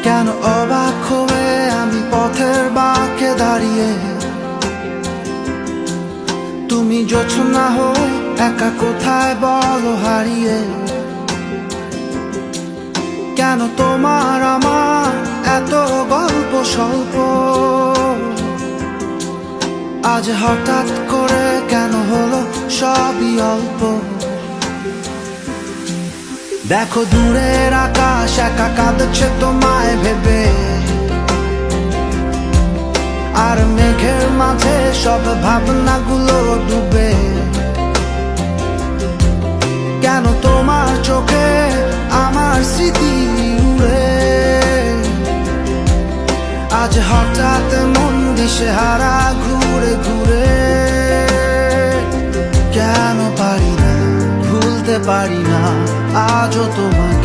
কেন অবাক হয়ে আমি পথের বাঁকে দাঁড়িয়ে, তুমি জোছনা হয়ে একা কোথায় বলো হারিয়ে। কেন তোমার আমার এত গল্প স্বল্প, আজ হঠাৎ করে কেন হলো সবই অল্প। দেখো দূরের আকাশ একা কাঁদছে তোমায় ভেবে, আর মেঘের মাঝে সব ভাবনাগুলো ডুবে। কেন তোমার চোখে আমার স্মৃতি উড়ে, আজ হঠাৎ মন দিশেহারা ঘুরে ঘুরে। কেন পারি না, ভুলতে পারি না আজও তোমায়।